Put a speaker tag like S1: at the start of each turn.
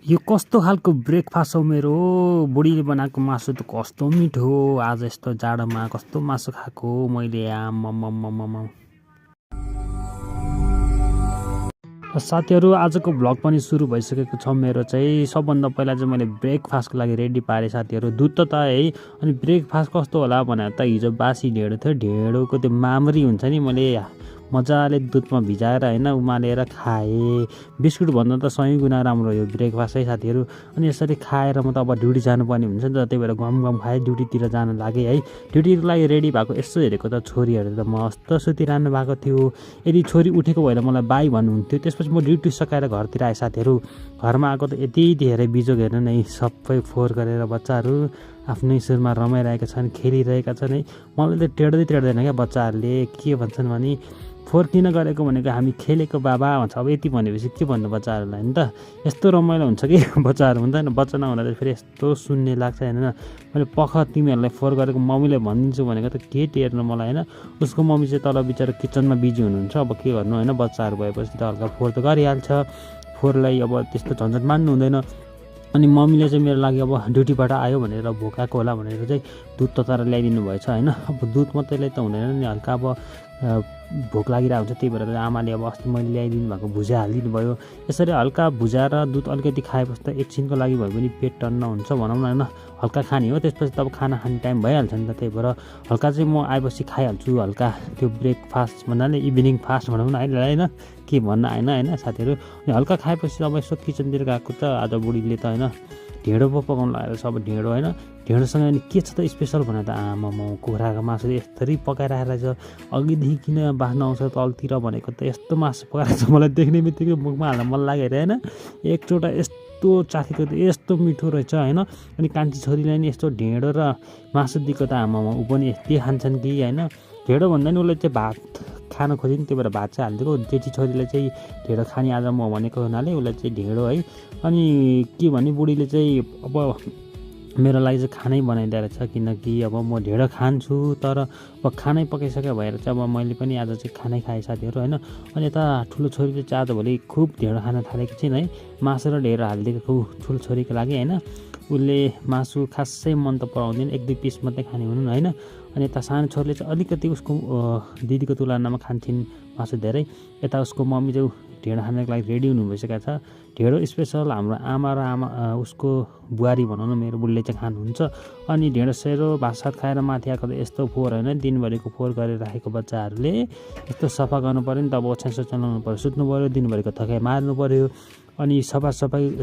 S1: यो कस्तो खालको ब्रेकफास्ट हो मेरो बुढीले बनाएको मासु त कस्तो मिठो हो। आज यस्तो जाडोमा कस्तो मासु खाएको मैले आम्ममममम। साथीहरू आजको भ्लग पनि सुरु भइसकेको छ। मेरो चाहिँ सबभन्दा पहिला चाहिँ मैले ब्रेकफास्टको लागि रेडी पारेँ साथीहरू। दुध त है, अनि ब्रेकफास्ट कस्तो होला भनेर त हिजो बासी ढेँडो थियो, ढेँडोको त्यो माम्री हुन्छ नि, मैले मजाले दुधमा भिजाएर होइन उमालेर खाएँ। बिस्कुट भन्दा त 100 गुणा राम्रो यो ब्रेकफास्ट है साथीहरू। अनि यसरी खाएर म त अब ड्युटी जानुपर्ने हुन्छ नि त, त्यही भएर गम खाएँ, ड्युटीतिर जान लागेँ है। ड्युटीको लागि रेडी भएको यसो हेरेको त छोरीहरू त मस्त सुतिरहनु भएको थियो। यदि छोरी उठेको भएर मलाई बाई भन्नुहुन्थ्यो। त्यसपछि म ड्युटी सकाएर घरतिर आएँ साथीहरू। घरमा आएको त यति धेरै बिजोग हेर्नु नै, सबै फोहोर गरेर बच्चाहरू आफ्नै सुरमा रमाइरहेका छन्, खेलिरहेका छन् है। मलाई त टेर्दैन क्या बच्चाहरूले। के भन्छन् भने फोहोर किन गरेको भनेको हामी खेलेको बाबा भन्छ। अब यति भनेपछि के भन्नु बच्चाहरूलाई नि त। यस्तो रमाइलो हुन्छ कि बच्चाहरू हुँदैन, बच्चा नहुँदा त फेरि यस्तो सुन्ने लाग्छ होइन। मैले तिमीहरूलाई फोहोर गरेको मम्मीले भनिदिन्छु भनेको त के टेर्नु मलाई होइन। उसको मम्मी चाहिँ तल बिचरा किचनमा बिजी हुनुहुन्छ। अब के गर्नु होइन, बच्चाहरू भएपछि त हल्का फोहोर त गरिहाल्छ। फोहोरलाई अब त्यस्तो झन्झट मान्नु हुँदैन। अनि मम्मीले चाहिँ मेरो लागि अब ड्युटीबाट आयो भनेर भोकाएको होला भनेर चाहिँ दुध तताएर ल्याइदिनु भएछ होइन। अब दुध मात्रैले त हुँदैन नि, हल्का अब भोक लागिरहेको हुन्छ। त्यही भएर आमाले अब अस्ति मैले ल्याइदिनु भएको भुजा हालिदिनु भयो। यसरी हल्का भुजा र दुध अलिकति खाएपछि त एकछिनको लागि भए पनि पेट टन्न हुन्छ भनौँ न होइन। हल्का खाने हो, त्यसपछि त अब खाना खाने टाइम भइहाल्छ नि त। त्यही भएर हल्का चाहिँ म आएपछि खाइहाल्छु हल्का। त्यो ब्रेकफास्ट भन्नाले इभिनिङ फास्ट भनौँ न होइन, के भन्न आएन होइन साथीहरू। अनि हल्का खाएपछि अब यसो किचनतिर गएको त आज बुढीले त होइन ढेँडो पो पकाउनु लगाएर छ। अब ढेँडो होइन, ढेँडोसँग अनि के छ त स्पेसल भनेर त आमामा कुखुराको मासु यसरी पकाइरहेको रहेछ। अघिदेखि किन बास्न आउँछ तलतिर भनेको त यस्तो मासु पकाएको छ, मलाई देख्ने बित्तिकै मुखमा हाल्न मन लाग्यो होइन। एकचोटि यस्तो चाखेको त यस्तो मिठो रहेछ होइन। अनि कान्छी छोरीलाई नि यस्तो ढेँडो र मासु दिएको त आमामा ऊ पनि यति खान्छन् कि होइन। ढेँडो भन्दा नि उसले चाहिँ भात खान खोज्यो नि, त्यही भएर भात चाहिँ हालिदिएको। जेठी छोरीलाई चाहिँ ढेँडो खाने आज म भनेको हुनाले उसलाई चाहिँ ढेँडो है। अनि के भने बुढीले चाहिँ अब मेरो लागि चाहिँ खानै बनाइदिएको रहेछ, किनकि अब म ढेँडो खान्छु तर अब खानै पकाइसक्यो भएर चाहिँ अब मैले पनि आज चाहिँ खानै खाएँ साथीहरू होइन। अनि यता ठुलो छोरीले चाहिँ आजभोलि खुब ढेँडो खान थालेकी छिन् है। मासु र ढेँडो हालिदिएको ठुलो छोरीको लागि होइन। उसले मासु खासै मन त पराउँदैन, 1-2 पिस मात्रै खाने हुनु होइन। अनि यता सानो छोरीले चाहिँ अलिकति उसको दिदीको तुलनामा खान्छन् मासु धेरै। यता उसको मम्मी चाहिँ ढेँडो खानको लागि रेडी हुनु भइसकेको छ। ढेँडो स्पेसल हाम्रो आमा र उसको बुहारी भनौँ न मेरो बुढीले चाहिँ खानुहुन्छ। अनि ढेँडो सेरो भात सात खाएर माथि आएको त यस्तो फोहोर होइन, दिनभरिको फोहोर गरेर राखेको बच्चाहरूले यस्तो सफा गर्नु पऱ्यो नि त। अब ओछ्यान सोछ्यान लाउनु पऱ्यो, सुत्नु पऱ्यो, दिनभरिको थकाइ मार्नु पऱ्यो। अनि सफाइ